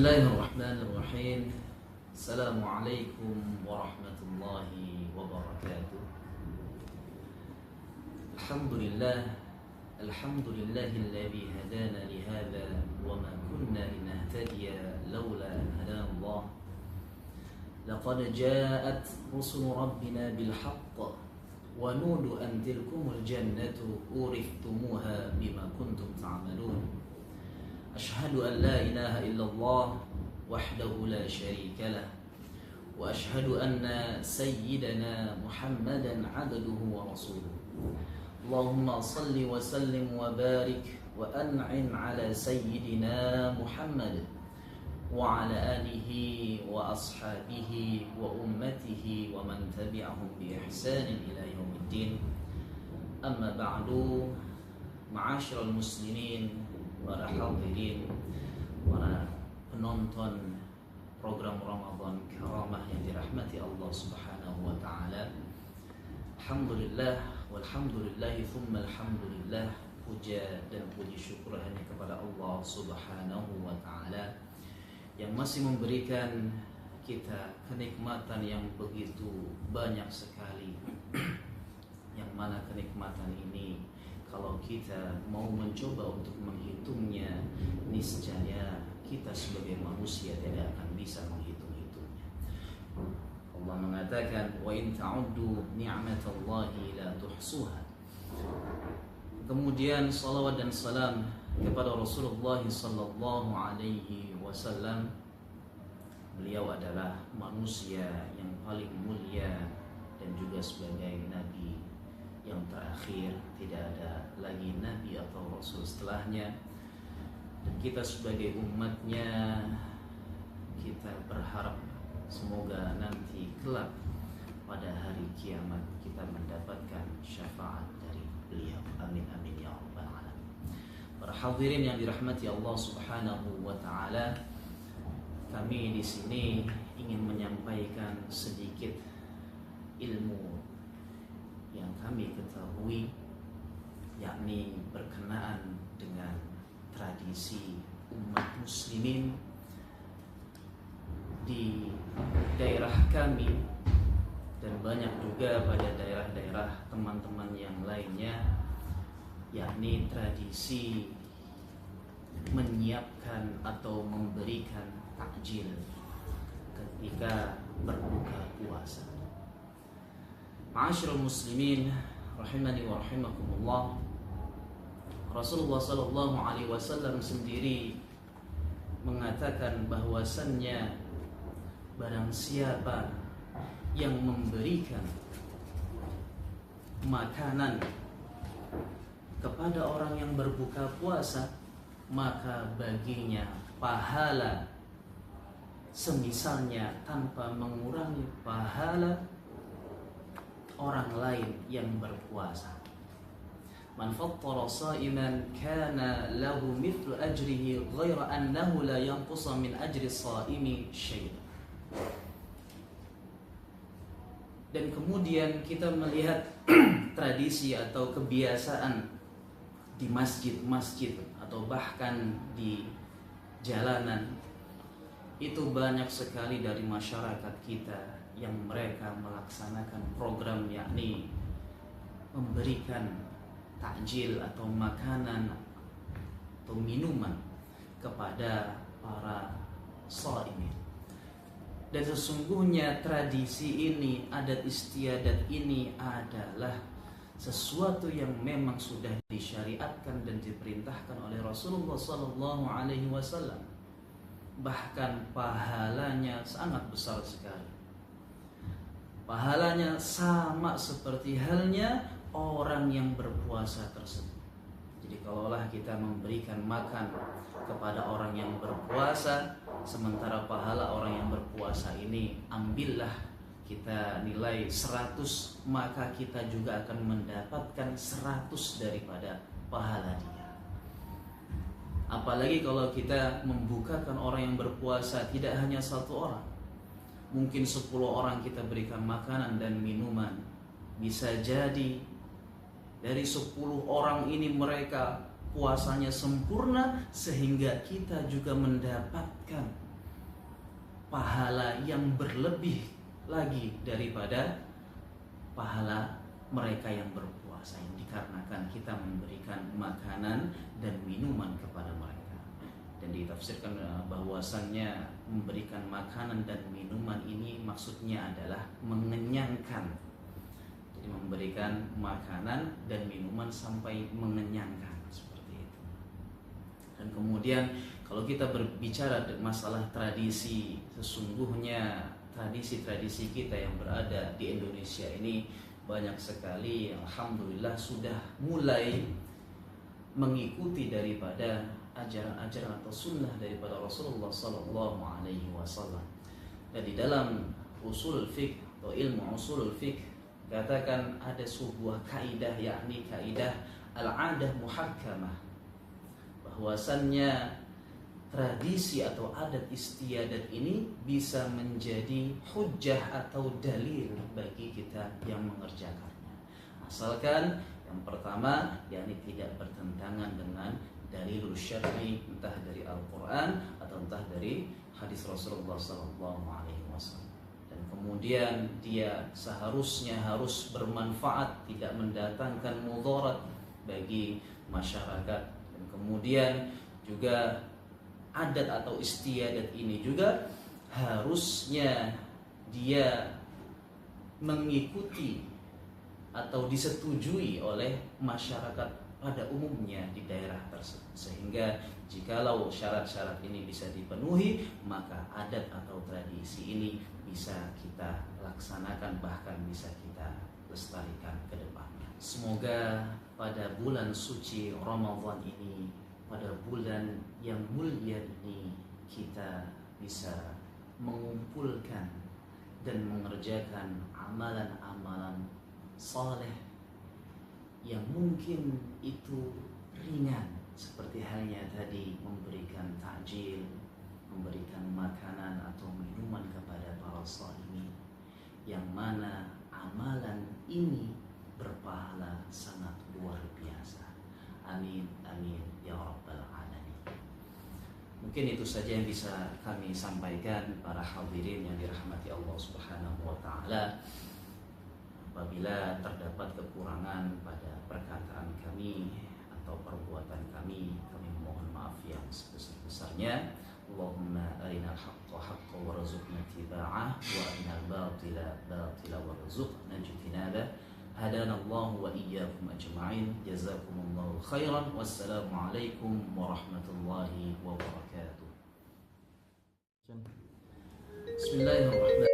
Bismillahirrahmanirrahim. Assalamualaikum warahmatullahi wabarakatuh. Alhamdulillahilladzi hadana lihadza wa ma kunna linahtadiya laula an hadana Allah. Laqad ja'at rusul rabbina bil haqq wa nudu an tilkumul jannatu uriftumuha bima kuntum ta'malun. أشهد أن لا إله إلا الله وحده لا شريك له وأشهد أن سيدنا محمدا عبده ورسوله اللهم صل وسلم وبارك وأنعم على سيدنا محمد وعلى آله وأصحابه وأمته ومن تبعهم بإحسان إلى يوم الدين أما بعد معاشر المسلمين, para hadirin, para penonton program Ramadan Karamah yang dirahmati Allah Subhanahu wa taala. Alhamdulillah walhamdulillah thumma alhamdulillah, puja dan puji syukur hanya kepada Allah Subhanahu wa taala yang masih memberikan kita kenikmatan yang begitu banyak sekali. Yang mana kenikmatan ini kalau kita mau mencoba untuk menghitungnya, niscaya kita sebagai manusia tidak akan bisa menghitung-hitungnya. Allah mengatakan, wa in ta'uddu ni'matallahi la tuhsuha. Kemudian salawat dan salam kepada Rasulullah sallallahu alaihi wasallam. Beliau adalah manusia yang paling mulia dan juga sebagai nabi yang terakhir, tidak ada lagi nabi atau rasul setelahnya. Dan kita sebagai umatnya, kita berharap semoga nanti kelak pada hari kiamat kita mendapatkan syafaat dari beliau. Amin amin ya rabbal alamin. Para hadirin yang dirahmati Allah Subhanahu wa taala, kami di sini ingin menyampaikan sedikit ilmu yang kami ketahui, yakni berkenaan dengan tradisi umat muslimin di daerah kami dan banyak juga pada daerah-daerah teman-teman yang lainnya, yakni tradisi menyiapkan atau memberikan takjil ketika berbuka puasa. Ma'asyiral muslimin rahimani wa rahimakumullah, Rasulullah sallallahu alaihi wasallam sendiri mengatakan bahwasannya barang siapa yang memberikan makanan kepada orang yang berbuka puasa, maka baginya pahala semisalnya tanpa mengurangi pahala orang lain yang berpuasa. Man fattara sha'iman kana lahu mithlu ajrihi ghaira annahu la yanqusa min ajri shaimi syai'an. Dan kemudian kita melihat tradisi atau kebiasaan di masjid-masjid atau bahkan di jalanan, itu banyak sekali dari masyarakat kita yang mereka melaksanakan program, yakni memberikan takjil atau makanan atau minuman kepada para shaimin. Dan sesungguhnya tradisi ini, adat istiadat ini adalah sesuatu yang memang sudah disyariatkan dan diperintahkan oleh Rasulullah sallallahu alaihi wasallam. Bahkan pahalanya sangat besar sekali. Pahalanya sama seperti halnya orang yang berpuasa tersebut. Jadi kalaulah kita memberikan makan kepada orang yang berpuasa, sementara pahala orang yang berpuasa ini ambillah kita nilai 100, maka kita juga akan mendapatkan 100 daripada pahala dia. Apalagi kalau kita membukakan orang yang berpuasa tidak hanya satu orang, mungkin 10 orang kita berikan makanan dan minuman. Bisa jadi dari 10 orang ini mereka puasanya sempurna, sehingga kita juga mendapatkan pahala yang berlebih lagi daripada pahala mereka yang berpuasa, yang dikarenakan kita memberikan makanan dan minuman kepada mereka. Dan ditafsirkan bahwasannya memberikan makanan dan minuman ini maksudnya adalah mengenyangkan. Jadi memberikan makanan dan minuman sampai mengenyangkan, seperti itu. Dan kemudian kalau kita berbicara masalah tradisi, sesungguhnya tradisi-tradisi kita yang berada di Indonesia ini banyak sekali, alhamdulillah sudah mulai mengikuti daripada ajaran-ajaran atau sunnah daripada Rasulullah Sallallahu Alaihi Wasallam. Dan di dalam usul fiqh atau ilmu usul fiqh katakan ada sebuah kaidah, yakni kaidah al-adah muhakkamah, bahwasannya tradisi atau adat istiadat ini bisa menjadi hujjah atau dalil bagi kita yang mengerjakannya, asalkan yang pertama yakni tidak bertentangan dengan dalil syar'i, entah dari Al-Quran atau entah dari hadis Rasulullah SAW. Dan kemudian dia seharusnya harus bermanfaat, tidak mendatangkan mudarat bagi masyarakat. Dan kemudian juga adat atau istiadat ini juga harusnya dia mengikuti atau disetujui oleh masyarakat pada umumnya di daerah tersebut, sehingga jikalau syarat-syarat ini bisa dipenuhi, maka adat atau tradisi ini bisa kita laksanakan, bahkan bisa kita lestarikan ke depannya. Semoga pada bulan suci Ramadan ini, pada bulan yang mulia ini, kita bisa mengumpulkan dan mengerjakan amalan-amalan saleh yang mungkin itu ringan, seperti halnya tadi memberikan takjil, memberikan makanan atau minuman kepada para shaimin, yang mana amalan ini berpahala sangat luar biasa. Amin amin ya rabbal alamin. Mungkin itu saja yang bisa kami sampaikan para hadirin yang dirahmati Allah Subhanahu wa taala. Apabila terdapat kekurangan pada perkataan kami atau perbuatan kami mohon maaf yang sebesar-besarnya. Allahumma arinal haqqa haqqan warzuqna ittiba'ah wa arinal batila batila warzuqna ijtinabah. Hadanallahu wa iyyakum ajma'in. Jazakumullahu khairan. Wassalamualaikum warahmatullahi wabarakatuh. Bismillahirrahmanirrahim.